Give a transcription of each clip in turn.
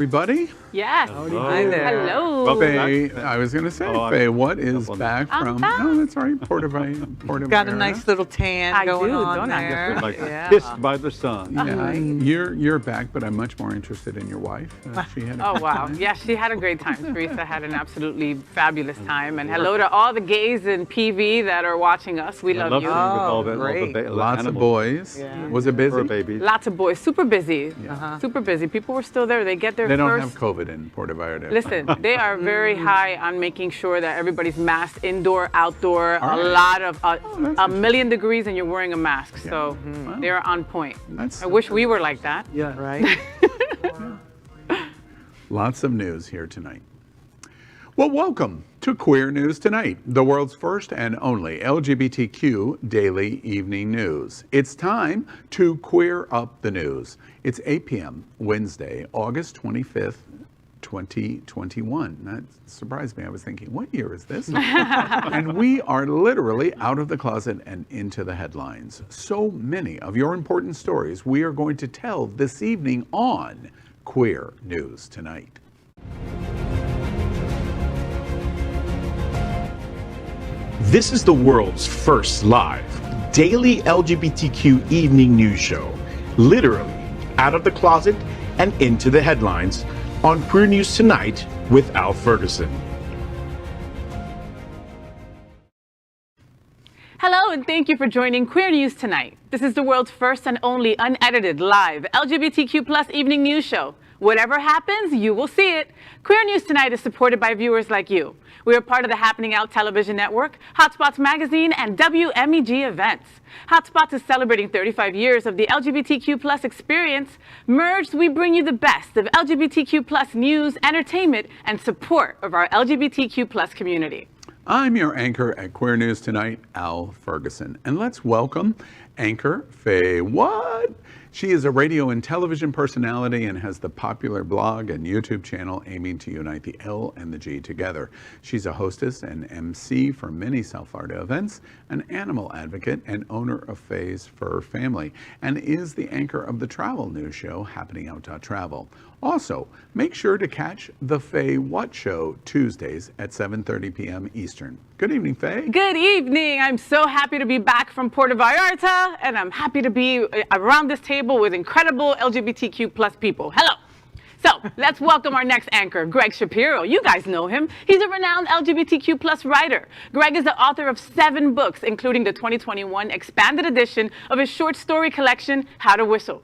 Everybody? Yes. Hi there. Hello. Faye, I was going to say, Faye, what is back from? No, that's all right. Puerto Got a nice little tan going on there. Like kissed by the sun. Yeah, you're back, but I'm much more interested in your wife. She had a Oh, good wow. time. Yes, she had a great time. Teresa had an absolutely fabulous time. And hello to all the gays in PV that are watching us. We love you. Lots of boys. Yeah. Was it busy? Babies. Lots of boys. Super busy. Yeah. Super busy. People were still there. They get their They don't first... have COVID in Puerto Vallarta. Listen, they are very high on making sure that everybody's masked indoor, outdoor, All right. a lot of, that's a million degrees and you're wearing a mask. Yeah. So they're on point. That's I wish we were like that. Yeah, right. Lots of news here tonight. Well, welcome to Queer News Tonight, the world's first and only LGBTQ daily evening news. It's time to queer up the news. It's 8 p.m. Wednesday, August 25th, 2021. That surprised me. I was thinking, what year is this? And we are literally out of the closet and into the headlines. So many of your important stories we are going to tell this evening on Queer News Tonight. This is the world's first live daily LGBTQ evening news show, literally out of the closet and into the headlines on Queer News Tonight with Al Ferguson. Hello, and thank you for joining Queer News Tonight. This is the world's first and only unedited live LGBTQ plus evening news show. Whatever happens, you will see it. Queer News Tonight is supported by viewers like you. We are part of the Happening Out television network, Hotspots Magazine, and WMEG Events. Hotspots is celebrating 35 years of the LGBTQ plus experience. Merged, we bring you the best of LGBTQ plus news, entertainment, and support of our LGBTQ plus community. I'm your anchor at Queer News Tonight, Al Ferguson. And let's welcome anchor Faye What? She is a radio and television personality and has the popular blog and YouTube channel aiming to unite the L and the G together. She's a hostess and MC for many South Florida events, an animal advocate, and owner of Faye's Fur Family, and is the anchor of the travel news show Happening Out Travel. Also, make sure to catch the Faye What Show Tuesdays at 7:30 p.m. Eastern. Good evening, Faye. Good evening. I'm so happy to be back from Puerto Vallarta, and I'm happy to be around this table with incredible LGBTQ plus people. Hello. So let's welcome our next anchor, Gregg Shapiro. You guys know him. He's a renowned LGBTQ plus writer. Gregg is the author of 7 books, including the 2021 expanded edition of his short story collection, How to Whistle.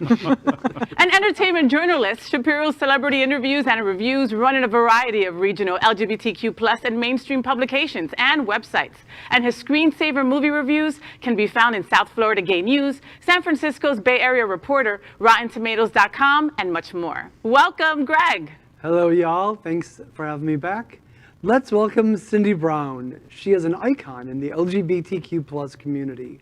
An entertainment journalist, Shapiro's celebrity interviews and reviews run in a variety of regional LGBTQ plus and mainstream publications and websites. And his screensaver movie reviews can be found in South Florida Gay News, San Francisco's Bay Area Reporter, RottenTomatoes.com, and much more. Welcome, Gregg. Hello, y'all. Thanks for having me back. Let's welcome Cindy Brown. She is an icon in the LGBTQ plus community.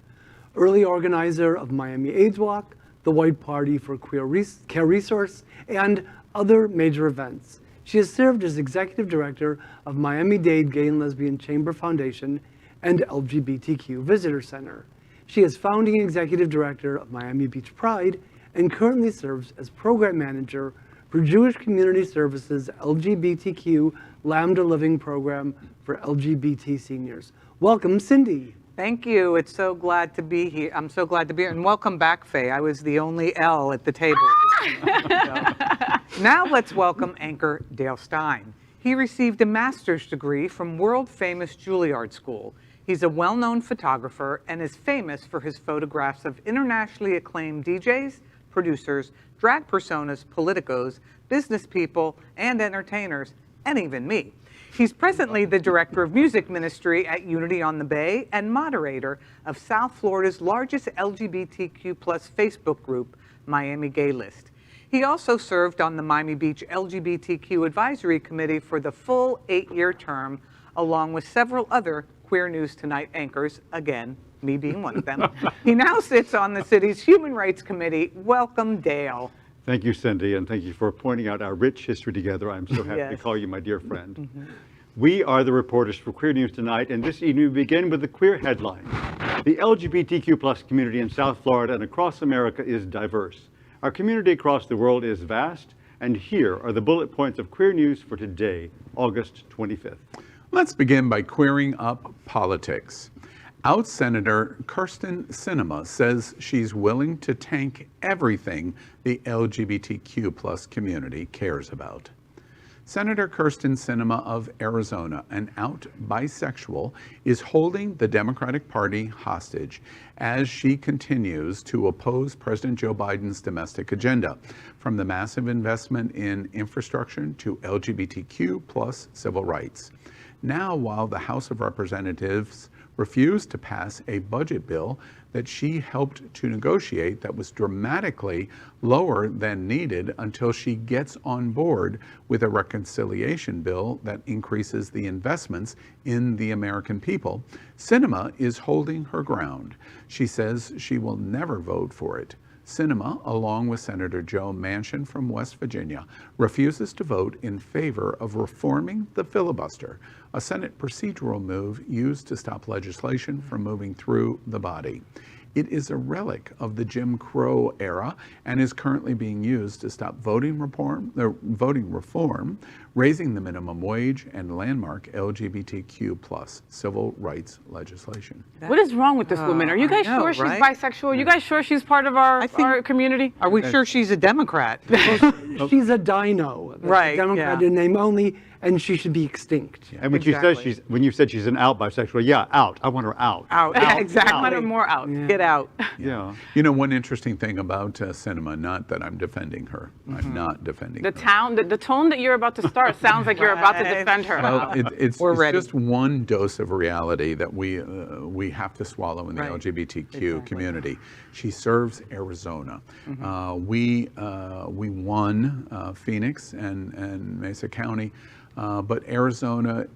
Early organizer of Miami AIDS Walk, the White Party for Queer Care Resource, and other major events. She has served as executive director of Miami-Dade Gay and Lesbian Chamber Foundation and LGBTQ Visitor Center. She is founding executive director of Miami Beach Pride and currently serves as program manager for Jewish Community Services LGBTQ Lambda Living Program for LGBT seniors. Welcome, Cindy. Thank you. It's so glad to be here. I'm so glad to be here. And welcome back, Faye. I was the only L at the table. Now let's welcome anchor Dale Stine. He received a master's degree from world-famous Juilliard School. He's a well-known photographer and is famous for his photographs of internationally acclaimed DJs, producers, drag personas, politicos, business people, and entertainers, and even me. He's presently the director of music ministry at Unity on the Bay and moderator of South Florida's largest LGBTQ plus Facebook group, Miami Gay List. He also served on the Miami Beach LGBTQ Advisory Committee for the full 8-year term, along with several other Queer News Tonight anchors, again, me being one of them. He now sits on the city's Human Rights Committee. Welcome, Dale. Thank you, Cindy, and thank you for pointing out our rich history together. I'm so happy to call you my dear friend. We are the reporters for Queer News Tonight, and this evening we begin with the queer headline. The LGBTQ plus community in South Florida and across America is diverse. Our community across the world is vast, And here are the bullet points of queer news for today, August 25th. Let's begin by queering up politics. Out Senator Kyrsten Sinema says she's willing to tank everything the LGBTQ plus community cares about. Senator Kyrsten Sinema of Arizona, an out bisexual, is holding the Democratic Party hostage as she continues to oppose President Joe Biden's domestic agenda, from the massive investment in infrastructure to LGBTQ plus civil rights. Now, while the House of Representatives refused to pass a budget bill that she helped to negotiate that was dramatically lower than needed until she gets on board with a reconciliation bill that increases the investments in the American people, Sinema is holding her ground. She says she will never vote for it. Sinema, along with Senator Joe Manchin from West Virginia, refuses to vote in favor of reforming the filibuster, a Senate procedural move used to stop legislation from moving through the body. It is a relic of the Jim Crow era and is currently being used to stop voting reform, raising the minimum wage, and landmark LGBTQ plus civil rights legislation. What is wrong with this woman? Are you guys sure she's bisexual? Are you guys sure she's part of our community? Are we sure she's a Democrat? She's a dino. That's Right, a Democrat in name only, and she should be extinct. And when you said she's an out bisexual, yeah, out. I want her out. Out. Yeah, exactly. Out. I want her more out. Yeah. Get out. Yeah. You know, one interesting thing about Sinema, not that I'm defending her, I'm not defending her. The tone that you're about to start sounds like you're about to defend her. Well, it's ready. just one dose of reality that we have to swallow in the LGBTQ community. She serves Arizona. We won Phoenix and Mesa County, but Arizona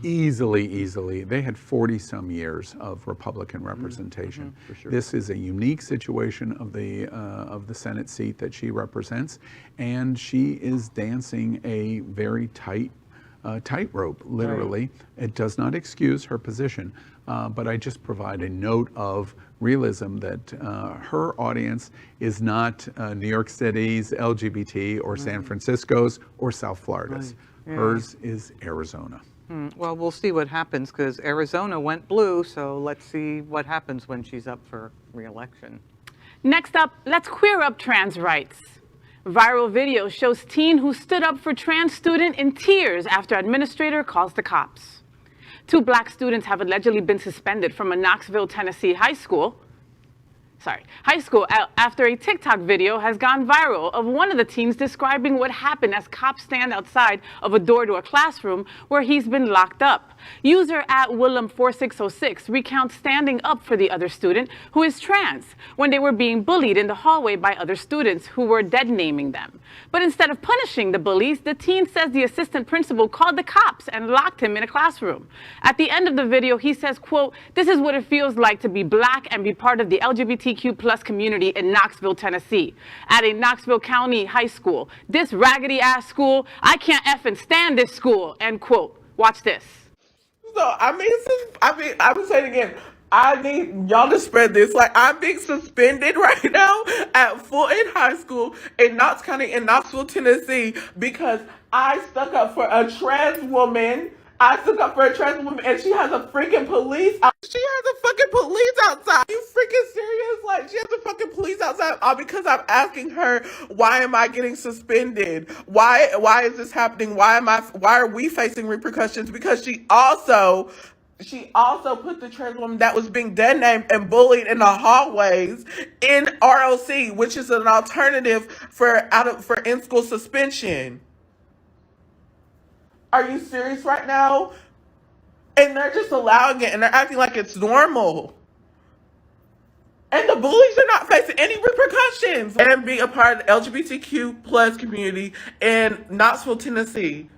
easily, they had 40 some years of Republican representation. For sure. This is a unique situation of the Senate seat that she represents, and she is dancing a very tightrope, literally. It does not excuse her position, but I just provide a note of realism that her audience is not New York City's LGBT or San Francisco's or South Florida's. Hers is Arizona. Well, we'll see what happens because Arizona went blue, so let's see what happens when she's up for re-election. Next up, let's queer up trans rights. Viral video shows teen who stood up for trans student in tears after administrator calls the cops. 2 black students have allegedly been suspended from a Knoxville, Tennessee high school after a TikTok video has gone viral of one of the teens describing what happened as cops stand outside of a door to a classroom where he's been locked up. User @Willem4606 recounts standing up for the other student who is trans when they were being bullied in the hallway by other students who were dead naming them. But instead of punishing the bullies, the teen says the assistant principal called the cops and locked him in a classroom. At the end of the video, he says, quote, "This is what it feels like to be black and be part of the LGBTQ plus community in Knoxville, Tennessee, at a Knoxville County high school. This raggedy ass school, I can't effing stand this school," end quote. Watch this. So, I would say it again. I need y'all to spread this. Like, I'm being suspended right now at Fulton High School in Knox County in Knoxville, Tennessee, because I stuck up for a trans woman. And she has a freaking police. She has a fucking police outside. Are you freaking serious? Like, she has a fucking police outside because I'm asking her, why am I getting suspended? Why is this happening? Why are we facing repercussions? Because she also put the trans woman that was being dead named and bullied in the hallways in ROC, which is an alternative for in-school suspension. Are you serious right now? And they're just allowing it and they're acting like it's normal. And the bullies are not facing any repercussions. And being a part of the LGBTQ plus community in Knoxville, Tennessee.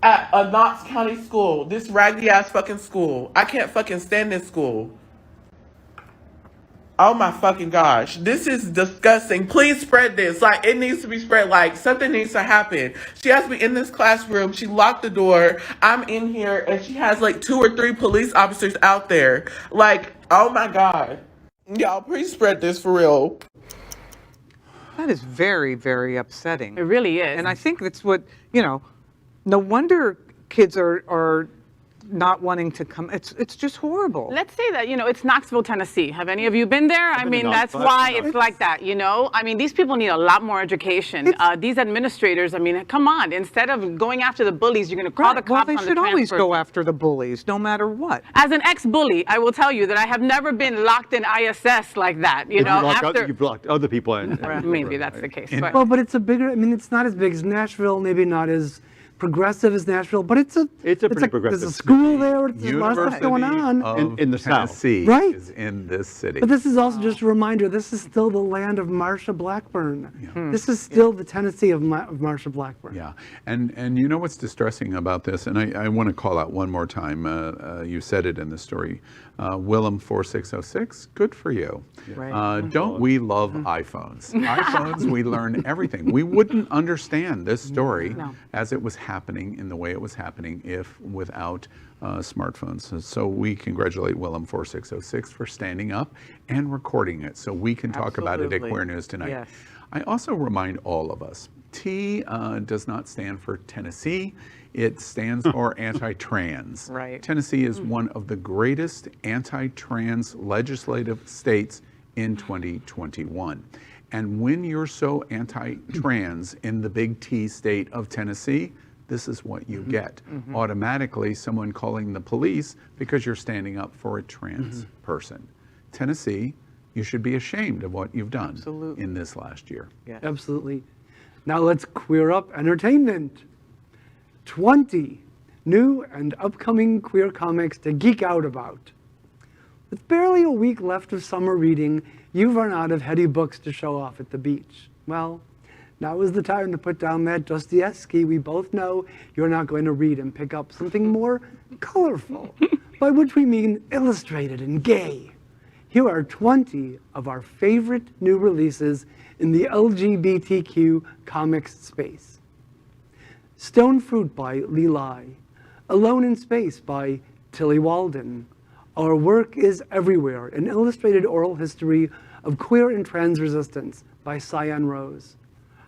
At a Knox County school. This raggedy ass fucking school. I can't fucking stand this school. Oh my fucking gosh. This is disgusting. Please spread this. Like, it needs to be spread. Like, something needs to happen. She has me in this classroom. She locked the door. I'm in here and she has like 2 or 3 police officers out there. Like, oh my God. Y'all, please spread this for real. That is very, very upsetting. It really is. And I think that's what, no wonder kids are not wanting to come. It's just horrible. Let's say that, it's Knoxville, Tennessee. Have any of you been there? I mean, that's why it's like that, I mean, these people need a lot more education. These administrators, I mean, come on. Instead of going after the bullies, you're going to call the cops on the Well, they should always transfer. go after the bullies, no matter what. As an ex-bully, I will tell you that I have never been locked in ISS like that, You've locked other people in. Maybe that's the case. But Well, but it's a bigger, I mean, it's not as big as Nashville, maybe not as progressive as Nashville, but it's pretty progressive. There's a school there, there's a lot of stuff going on. In the South. Tennessee Right. is in this city. But this is also just a reminder, this is still the land of Marsha Blackburn. This is still the Tennessee of Marsha Blackburn. Yeah, and you know what's distressing about this, and I want to call out one more time, you said it in the story, Willem 4606, good for you. Right. Don't we love iPhones? iPhones, we learn everything. We wouldn't understand this story as it was happening in the way it was happening if without smartphones. So we congratulate Willem 4606 for standing up and recording it so we can talk about it at Absolutely. Queer News Tonight. Yes. I also remind all of us, T does not stand for Tennessee. It stands for anti-trans. Right. Tennessee is one of the greatest anti-trans legislative states in 2021. And when you're so anti-trans in the big T state of Tennessee, this is what you get. Automatically, someone calling the police because you're standing up for a trans person. Tennessee, you should be ashamed of what you've done in this last year. Yes. Absolutely. Now let's queer up entertainment. 20 new and upcoming queer comics to geek out about. With barely a week left of summer reading, you've run out of heady books to show off at the beach. Well, now is the time to put down that Dostoevsky we both know you're not going to read and pick up something more colorful, by which we mean illustrated and gay. Here are 20 of our favorite new releases in the LGBTQ comics space. Stone Fruit by Lee Lai, Alone in Space by Tilly Walden, Our Work is Everywhere, an illustrated oral history of queer and trans resistance by Cyan Rose,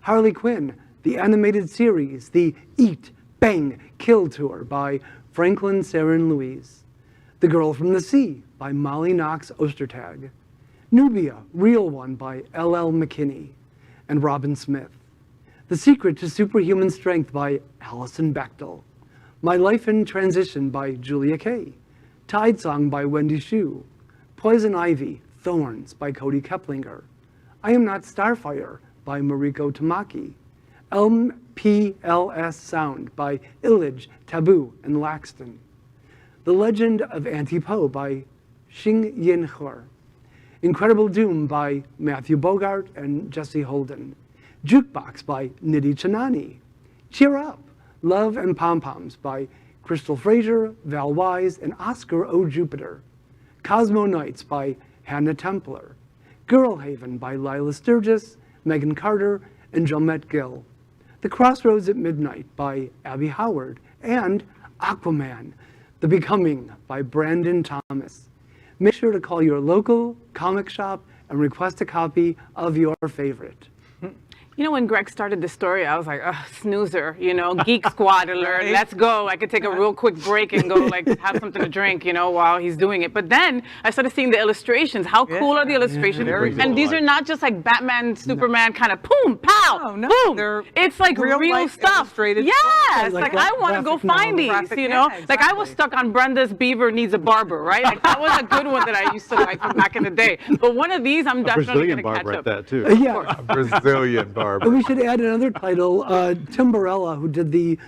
Harley Quinn, the animated series, the Eat, Bang, Kill Tour by Franklin Sarin Louise, The Girl from the Sea by Molly Knox Ostertag, Nubia, Real One by L.L. McKinney and Robin Smith, The Secret to Superhuman Strength by Alison Bechtel, My Life in Transition by Julia Kay, Tide Song by Wendy Xu, Poison Ivy, Thorns by Cody Keplinger, I Am Not Starfire by Mariko Tamaki, LPLS Sound by Illich, Taboo, and Laxton, The Legend of Auntie Po by Xing Yin Hur, Incredible Doom by Matthew Bogart and Jesse Holden, Jukebox by Nidhi Chanani, Cheer Up, Love and Pom-Poms by Crystal Fraser, Val Wise, and Oscar O. Jupiter, Cosmo Nights by Hannah Templar, Girl Haven by Lila Sturgis, Megan Carter, and Jomette Gill, The Crossroads at Midnight by Abby Howard, and Aquaman, The Becoming by Brandon Thomas. Make sure to call your local comic shop and request a copy of your favorite. When Gregg started the story, I was like, snoozer, Geek Squad alert, let's go. I could take a real quick break and go have something to drink, while he's doing it. But then I started seeing the illustrations. How cool are the illustrations? And these are not just like Batman, Superman kind of boom, pow, boom. It's like real stuff. Yes, like I want to go find these, Exactly. Like I was stuck on Brenda's Beaver Needs a Barber, right? Like that was a good one that I used to like from back in the day. But one of these, I'm definitely going to catch up. That too. Yeah. Brazilian barber. But we should add another title. Tim Barella, who did the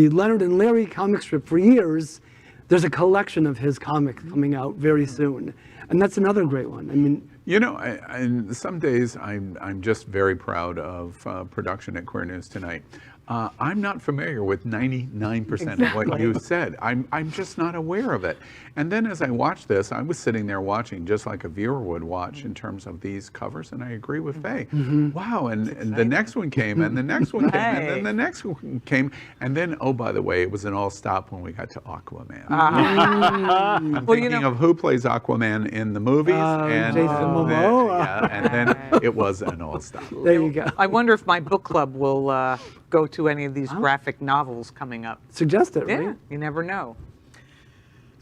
Leonard and Larry comic strip for years, there's a collection of his comics coming out very soon, and that's another great one. I mean, and some days I'm just very proud of production at Queer News Tonight. I'm not familiar with 99% of what you said. I'm just not aware of it. And then as I watched this, I was sitting there watching just like a viewer would watch in terms of these covers, and I agree with Faye. Wow, and the next one came, and the next one came, and then the next one came, and then, oh, by the way, it was an all-stop when we got to Aquaman. I'm thinking of who plays Aquaman in the movies, and Jason Momoa. and then it was an all-stop. There you go. I wonder if my book club will go to any of these graphic novels coming up. Suggest it, Yeah, right? you never know.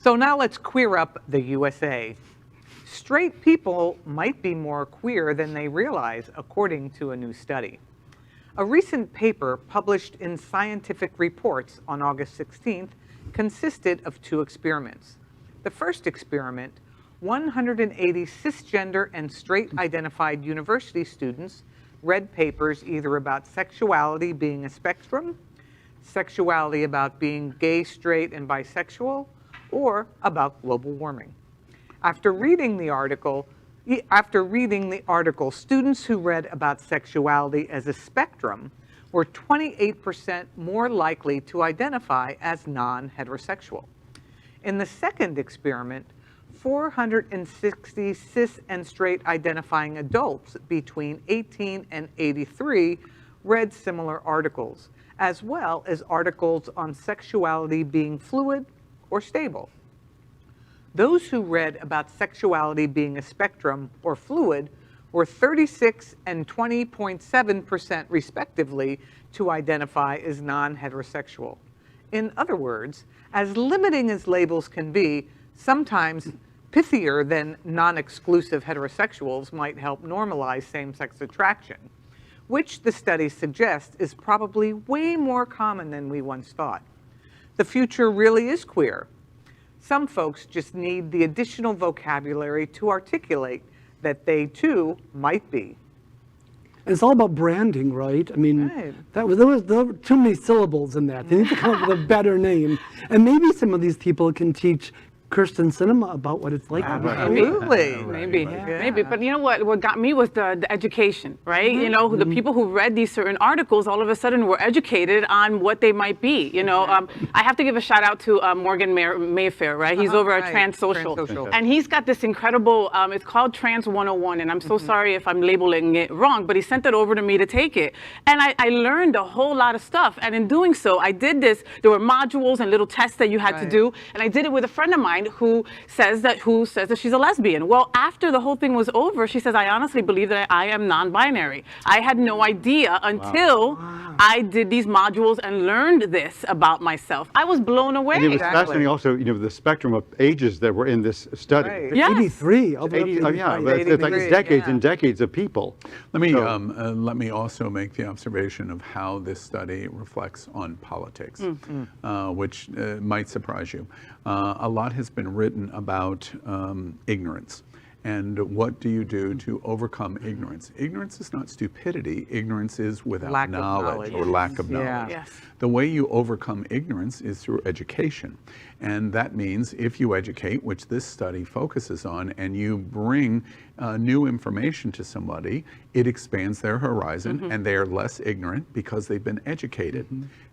So now let's queer up the USA. Straight people might be more queer than they realize, according to a new study. A recent paper published in Scientific Reports on August 16th consisted of 2 experiments. The first experiment, 180 cisgender and straight identified university students read papers either about sexuality being a spectrum, sexuality about being gay, straight, and bisexual, or about global warming. After reading the article, students who read about sexuality as a spectrum were 28% more likely to identify as non-heterosexual. In the second experiment, 460 cis and straight identifying adults between 18 and 83 read similar articles, as well as articles on sexuality being fluid or stable. Those who read about sexuality being a spectrum or fluid were 36 and 20.7% respectively to identify as non-heterosexual. In other words, as limiting as labels can be, sometimes pithier than non-exclusive heterosexuals might help normalize same-sex attraction, which the study suggests is probably way more common than we once thought. The future really is queer. Some folks just need the additional vocabulary to articulate that they too might be. It's all about branding, right? I mean, there were too many syllables in that. They need to come up with a better name. And maybe some of these people can teach Kyrsten Sinema about what it's like. Absolutely. Maybe. But you know what got me was the education, right? You know, the people who read these certain articles all of a sudden were educated on what they might be. You know, I have to give a shout out to Morgan Mayfair, right? He's over at Trans Social. And he's got this incredible, it's called Trans 101. And I'm so sorry if I'm labeling it wrong, but he sent it over to me to take it. And I learned a whole lot of stuff. And in doing so, I did this. There were modules and little tests that you had to do. And I did it with a friend of mine who says that she's a lesbian. Well, after the whole thing was over, she says, I honestly believe that I am non-binary. I had no idea until I did these modules and learned this about myself. I was blown away. And it was fascinating also, you know, the spectrum of ages that were in this study. Right. Yes. 83. It's like decades and decades of people. Let me also make the observation of how this study reflects on politics, which might surprise you. A lot has been written about ignorance. And what do you do to overcome ignorance? Ignorance is not stupidity. Ignorance is without knowledge or lack of knowledge. Yes. The way you overcome ignorance is through education. And that means if you educate, which this study focuses on, and you bring new information to somebody, it expands their horizon and they are less ignorant because they've been educated.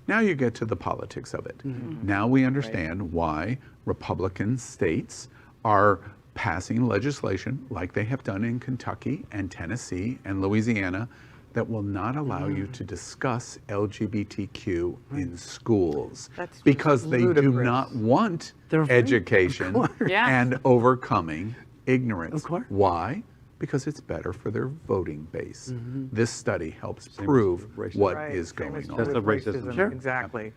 Now you get to the politics of it. Now we understand why Republican states are passing legislation like they have done in Kentucky and Tennessee and Louisiana that will not allow you to discuss LGBTQ in schools because they do not want education and overcoming ignorance. Why? Because it's better for their voting base. This study helps prove what is going on. That's the racism. Exactly.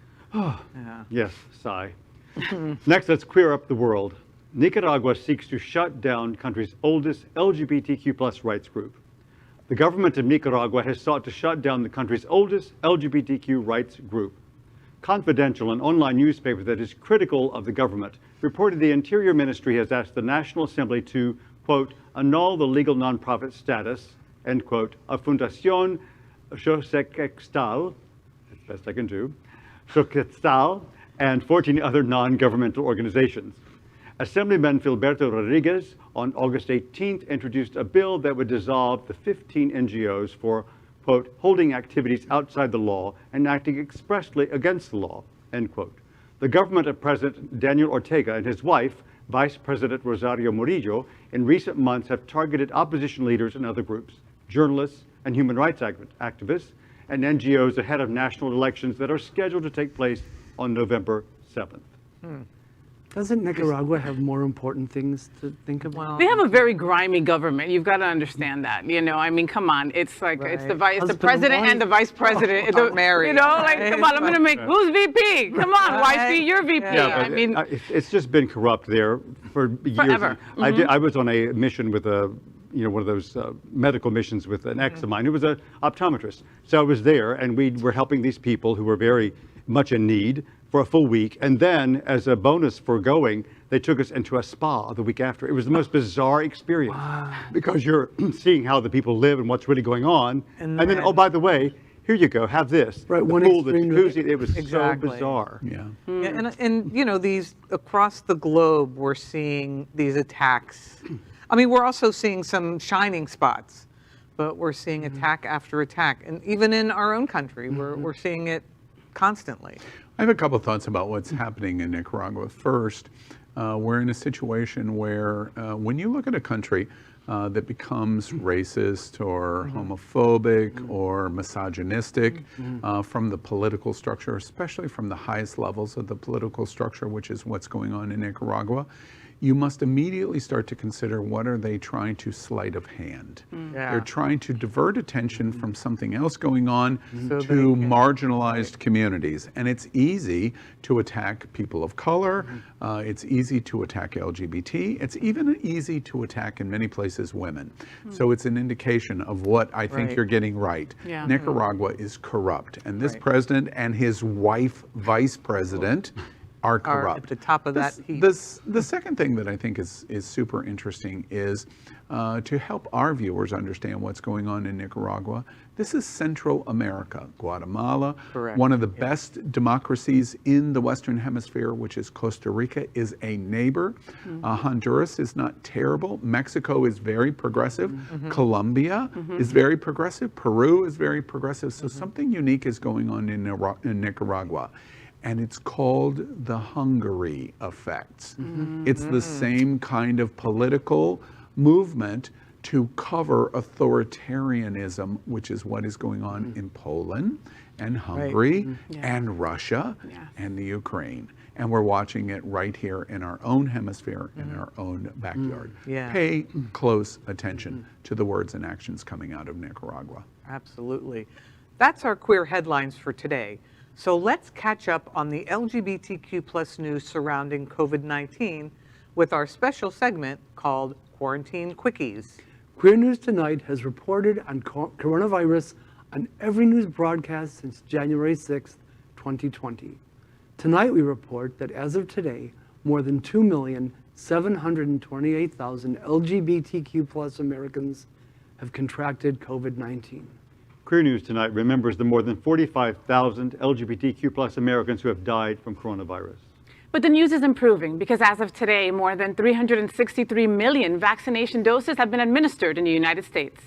Yes, sigh. Next, let's queer up the world. Nicaragua seeks to shut down country's oldest LGBTQ+ rights group. The government of Nicaragua has sought to shut down the country's oldest LGBTQ rights group. Confidential, an online newspaper that is critical of the government, reported the Interior Ministry has asked the National Assembly to, quote, annul the legal nonprofit status, end quote, of Fundación Xochextal, that's the best I can do, Xochextal, and 14 other non-governmental organizations. Assemblyman Filberto Rodriguez on August 18th introduced a bill that would dissolve the 15 NGOs for, quote, holding activities outside the law and acting expressly against the law, end quote. The government of President Daniel Ortega and his wife, Vice President Rosario Murillo, in recent months have targeted opposition leaders and other groups, journalists and human rights activists, and NGOs ahead of national elections that are scheduled to take place on November 7th. Doesn't Nicaragua have more important things to think about? They have a very grimy government. You've got to understand that. You know, I mean, come on. It's like it's the president and the vice president. Married. You know, like come on. I'm going to make who's VP? Come on, wifey, you're VP. Yeah, I mean, it's just been corrupt there for years. Forever. I was on a mission with one of those medical missions with an ex of mine who was an optometrist. So I was there, and we were helping these people who were very much in need for a full week. And then, as a bonus for going, they took us into a spa the week after. It was the most bizarre experience because you're seeing how the people live and what's really going on. And then, oh, by the way, here you go, have this. Right, the pool, the jacuzzi, it was so bizarre. Yeah. And you know, these across the globe, we're seeing these attacks. I mean, we're also seeing some shining spots, but we're seeing attack after attack. And even in our own country, we're seeing it constantly. I have a couple of thoughts about what's happening in Nicaragua. First, we're in a situation where when you look at a country that becomes racist or homophobic or misogynistic from the political structure, especially from the highest levels of the political structure, which is what's going on in Nicaragua, you must immediately start to consider what are they trying to sleight of hand. They're trying to divert attention from something else going on to marginalized communities. And it's easy to attack people of color. It's easy to attack LGBT. It's even easy to attack in many places women. So it's an indication of what I think you're getting right. Nicaragua is corrupt. And this president and his wife, vice president, are corrupt. At the top of that heap. The second thing that I think is super interesting is to help our viewers understand what's going on in Nicaragua. This is Central America, Guatemala, one of the best democracies in the Western Hemisphere, which is Costa Rica, is a neighbor. Honduras is not terrible. Mexico is very progressive. Colombia is very progressive. Peru is very progressive. So something unique is going on in Nicaragua. And it's called the Hungary effect. It's the same kind of political movement to cover authoritarianism, which is what is going on in Poland and Hungary and Russia and the Ukraine. And we're watching it right here in our own hemisphere, in our own backyard. Pay close attention to the words and actions coming out of Nicaragua. Absolutely. That's our queer headlines for today. So let's catch up on the LGBTQ plus news surrounding COVID-19 with our special segment called Quarantine Quickies. Queer News Tonight has reported on coronavirus on every news broadcast since January 6th, 2020. Tonight we report that as of today, more than 2,728,000 LGBTQ plus Americans have contracted COVID-19. Queer News Tonight remembers the more than 45,000 LGBTQ plus Americans who have died from coronavirus. But the news is improving because as of today, more than 363 million vaccination doses have been administered in the United States.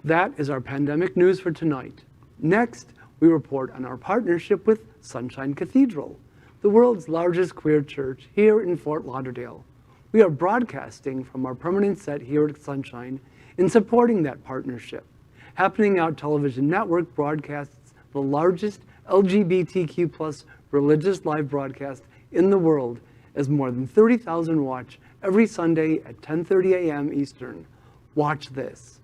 That is our pandemic news for tonight. Next, we report on our partnership with Sunshine Cathedral, the world's largest queer church here in Fort Lauderdale. We are broadcasting from our permanent set here at Sunshine in supporting that partnership. Happening Out Television Network broadcasts the largest LGBTQ plus religious live broadcast in the world, as more than 30,000 watch every Sunday at 10:30 a.m. Eastern. Watch this.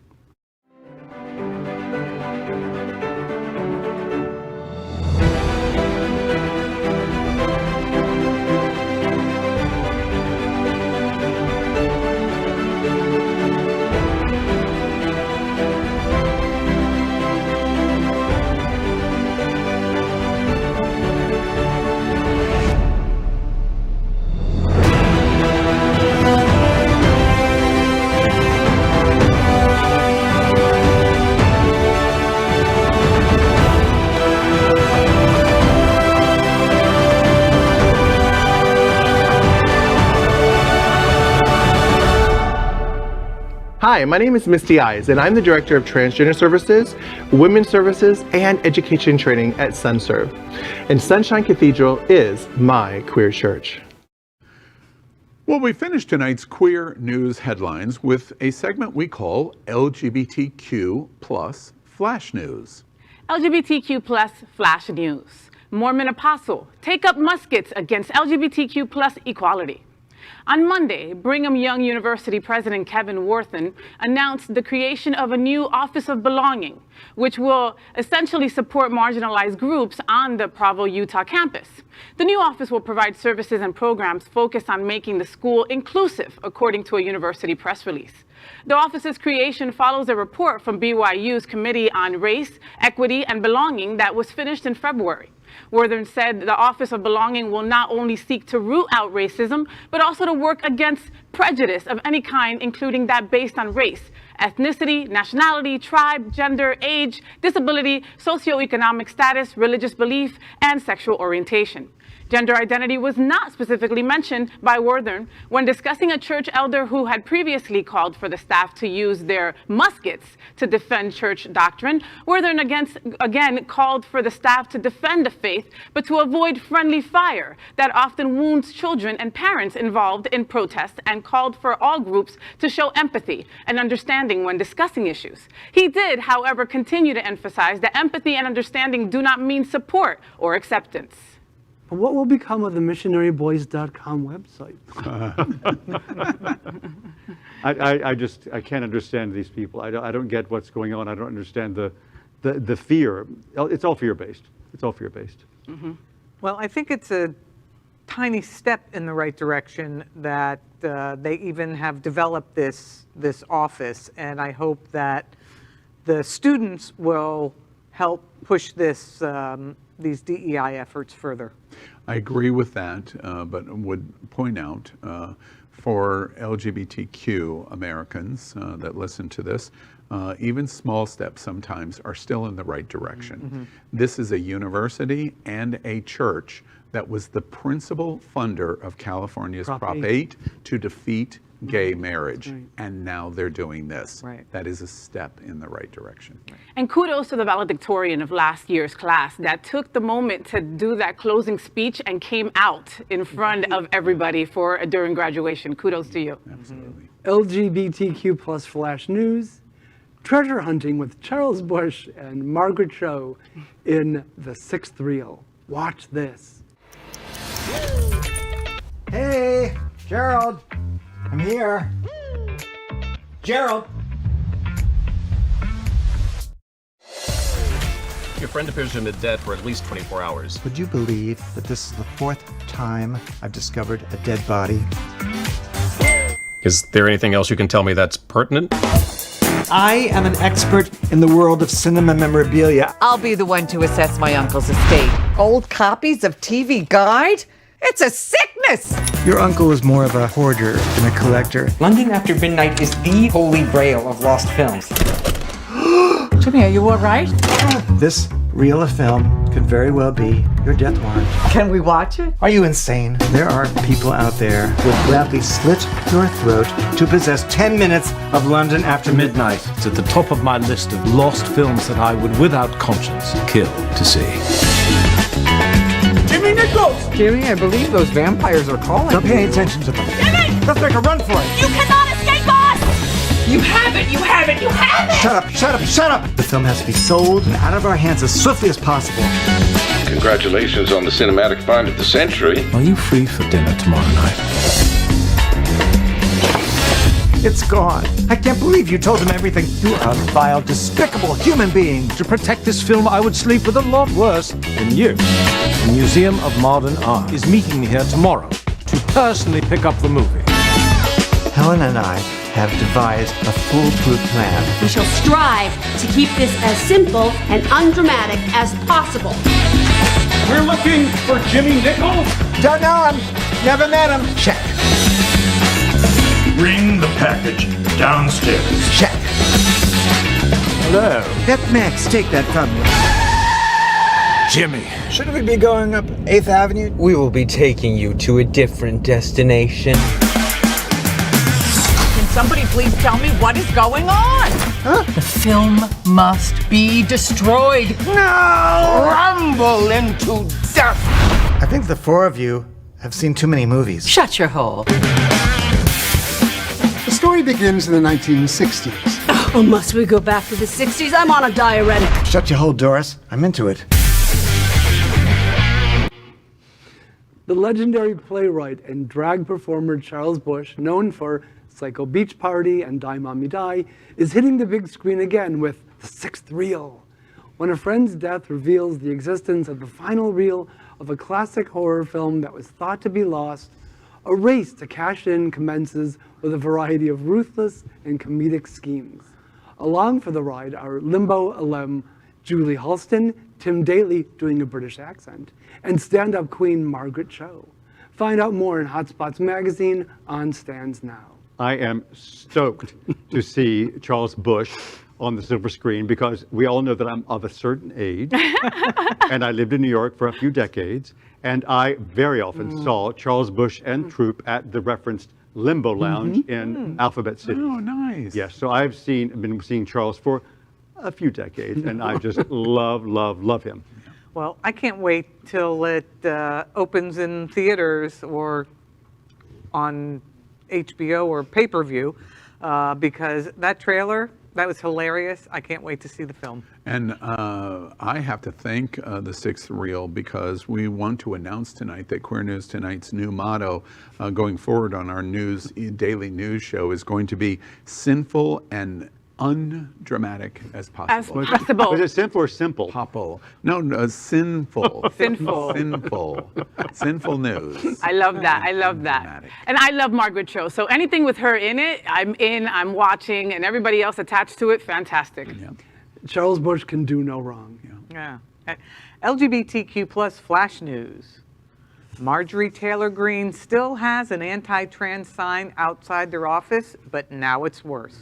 Hi, my name is Misty Eyes, and I'm the Director of Transgender Services, Women's Services, and Education Training at SunServe. And Sunshine Cathedral is my queer church. Well, we finish tonight's queer news headlines with a segment we call LGBTQ plus Flash News. LGBTQ plus Flash News. Mormon apostle, take up muskets against LGBTQ plus equality. On Monday, Brigham Young University President Kevin Worthen announced the creation of a new Office of Belonging, which will essentially support marginalized groups on the Provo, Utah campus. The new office will provide services and programs focused on making the school inclusive, according to a university press release. The office's creation follows a report from BYU's Committee on Race, Equity, and Belonging that was finished in February. Worthen said the Office of Belonging will not only seek to root out racism, but also to work against prejudice of any kind, including that based on race, ethnicity, nationality, tribe, gender, age, disability, socioeconomic status, religious belief, and sexual orientation. Gender identity was not specifically mentioned by Worthen when discussing a church elder who had previously called for the staff to use their muskets to defend church doctrine. Worthen again called for the staff to defend the faith, but to avoid friendly fire that often wounds children and parents involved in protests, and called for all groups to show empathy and understanding when discussing issues. He did, however, continue to emphasize that empathy and understanding do not mean support or acceptance. What will become of the missionaryboys.com website? I can't understand these people. I don't get what's going on. I don't understand the fear. It's all fear-based. It's all fear-based. Mm-hmm. Well, I think it's a tiny step in the right direction that they even have developed this office, and I hope that the students will help push this these DEI efforts further. I agree with that, but would point out for LGBTQ Americans that listen to this, even small steps sometimes are still in the right direction. Mm-hmm. This is a university and a church that was the principal funder of California's Prop 8 to defeat gay marriage, right. And now they're doing this. Right. That is a step in the right direction. Right. And kudos to the valedictorian of last year's class that took the moment to do that closing speech and came out in front of everybody during graduation. Kudos to you. Absolutely. LGBTQ plus Flash News, treasure hunting with Charles Busch and Margaret Cho in The Sixth Reel. Watch this. Hey, Gerald. I'm here. Gerald! Your friend appears to have been dead for at least 24 hours. Would you believe that this is the 4th time I've discovered a dead body? Is there anything else you can tell me that's pertinent? I am an expert in the world of cinema memorabilia. I'll be the one to assess my uncle's estate. Old copies of TV Guide? It's a sickness! Your uncle is more of a hoarder than a collector. London After Midnight is the holy grail of lost films. Jimmy, are you all right? This reel of film could very well be your death warrant. Can we watch it? Are you insane? There are people out there who would gladly slit your throat to possess 10 minutes of London After Midnight. It's at the top of my list of lost films that I would, without conscience, kill to see. Jimmy Nichols! Jimmy, I believe those vampires are calling. Don't pay any attention to them. Jimmy! Let's make a run for it! You cannot escape us! You have it! You have it! You have it! Shut up! Shut up! Shut up! The film has to be sold and out of our hands as swiftly as possible. Congratulations on the cinematic find of the century. Are you free for dinner tomorrow night? It's gone. I can't believe you told him everything. You are a vile, despicable human being. To protect this film, I would sleep with a lot worse than you. The Museum of Modern Art is meeting me here tomorrow to personally pick up the movie. Helen and I have devised a foolproof plan. We shall strive to keep this as simple and undramatic as possible. We're looking for Jimmy Nichols? Don't know him. Never met him. Check. Bring the package downstairs. Check. Hello. Let Max take that from you. Jimmy. Shouldn't we be going up 8th Avenue? We will be taking you to a different destination. Somebody please tell me what is going on. The film must be destroyed. No! Rumble into dust! I think the four of you have seen too many movies. Shut your hole. The story begins in the 1960s. Oh, must we go back to the 60s? I'm on a diuretic. Shut your hole, Doris. I'm into it. The legendary playwright and drag performer Charles Busch, known for Psycho Beach Party and Die Mommy Die, is hitting the big screen again with The Sixth Reel. When a friend's death reveals the existence of the final reel of a classic horror film that was thought to be lost, a race to cash in commences with a variety of ruthless and comedic schemes. Along for the ride are Limbo alum Julie Halston, Tim Daly doing a British accent, and stand-up queen Margaret Cho. Find out more in Hotspots magazine on stands now. I am stoked to see Charles Busch on the silver screen because we all know that I'm of a certain age and I lived in New York for a few decades, and I very often saw Charles Busch and troupe at the referenced Limbo Lounge in Alphabet City. Oh, nice. Yes, so I've been seeing Charles for a few decades, and I just love him. Well, I can't wait till it opens in theaters or on HBO or pay-per-view because that trailer, that was hilarious. I can't wait to see the film. And I have to thank The Sixth Reel because we want to announce tonight that Queer News Tonight's new motto going forward on our daily news show is going to be sinful and undramatic as possible. As possible. Was it sinful or simple? Popple. No, sinful. Sinful. Sinful news. I love that. I love that. Dramatic. And I love Margaret Cho. So anything with her in it, I'm watching, and everybody else attached to it, fantastic. Yeah. Charles Busch can do no wrong. Yeah. LGBTQ plus flash news. Marjorie Taylor Greene still has an anti-trans sign outside their office, but now it's worse.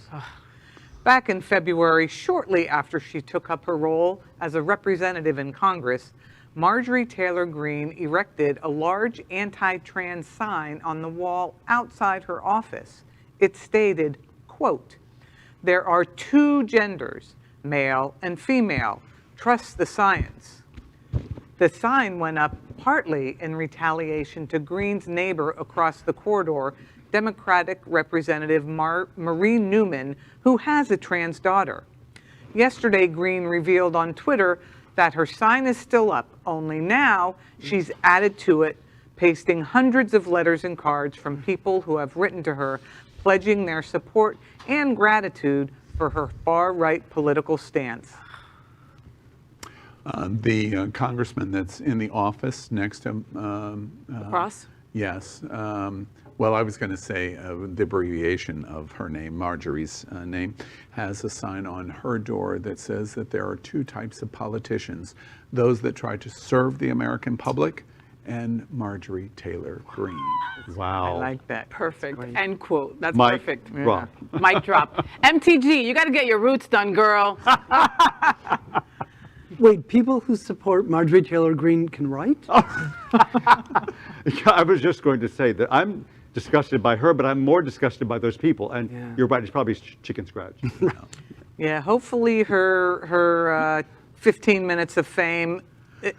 Back in February, shortly after she took up her role as a representative in Congress, Marjorie Taylor Greene erected a large anti-trans sign on the wall outside her office. It stated, quote, "There are two genders, male and female. Trust the science." The sign went up partly in retaliation to Greene's neighbor across the corridor, Democratic Representative Marie Newman, who has a trans daughter. Yesterday, Greene revealed on Twitter that her sign is still up, only now she's added to it, pasting hundreds of letters and cards from people who have written to her, pledging their support and gratitude for her far-right political stance. The congressman that's in the office next to Cross? Yes. Well, I was going to say the abbreviation of her name, Marjorie's name, has a sign on her door that says that there are two types of politicians, those that try to serve the American public and Marjorie Taylor Greene. Wow. I like that. Perfect. End quote. That's Mic perfect. drop. Mic drop. MTG, you got to get your roots done, girl. Wait, people who support Marjorie Taylor Greene can write? I was just going to say that I'm disgusted by her, but I'm more disgusted by those people. And you're right, it's probably chicken scratch. Yeah, hopefully her 15 minutes of fame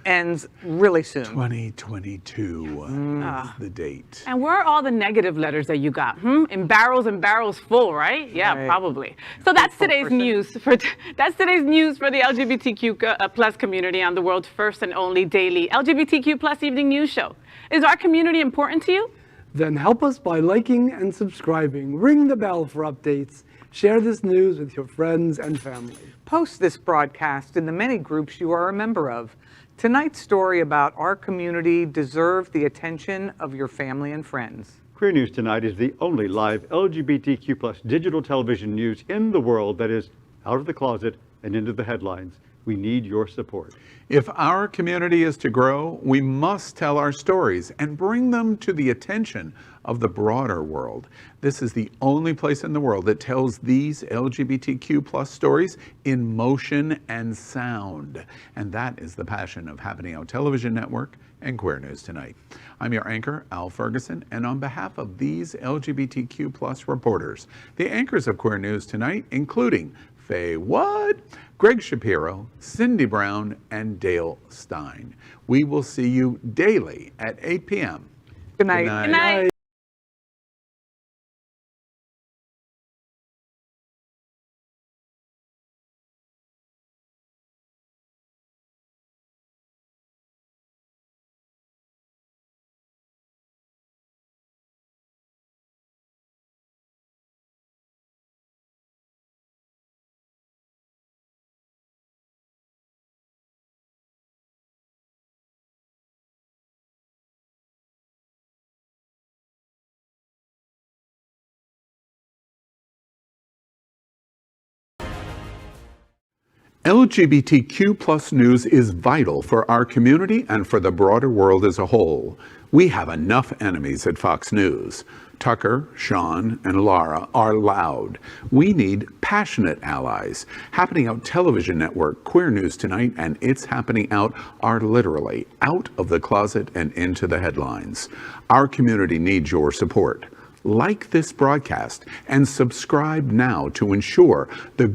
ends really soon. 2022 is the date. And where are all the negative letters that you got? In barrels and barrels full, right? Yeah, Right. Probably. So that's today's news for the LGBTQ plus community on the world's first and only daily LGBTQ plus evening news show. Is our community important to you? Then help us by liking and subscribing. Ring the bell for updates. Share this news with your friends and family. Post this broadcast in the many groups you are a member of. Tonight's story about our community deserves the attention of your family and friends. Queer News Tonight is the only live LGBTQ plus digital television news in the world that is out of the closet and into the headlines. We need your support. If our community is to grow, we must tell our stories and bring them to the attention of the broader world. This is the only place in the world that tells these LGBTQ plus stories in motion and sound. And that is the passion of Happening Out Television Network and Queer News Tonight. I'm your anchor, Al Ferguson, and on behalf of these LGBTQ plus reporters, the anchors of Queer News Tonight, including Faye Wood, Gregg Shapiro, Cindy Brown, and Dale Stine. We will see you daily at 8 p.m. Good night. Good night. LGBTQ plus news is vital for our community and for the broader world as a whole. We have enough enemies at Fox News. Tucker, Sean, and Laura are loud. We need passionate allies. Happening Out Television Network, Queer News Tonight, and It's Happening Out are literally out of the closet and into the headlines. Our community needs your support. Like this broadcast and subscribe now to ensure the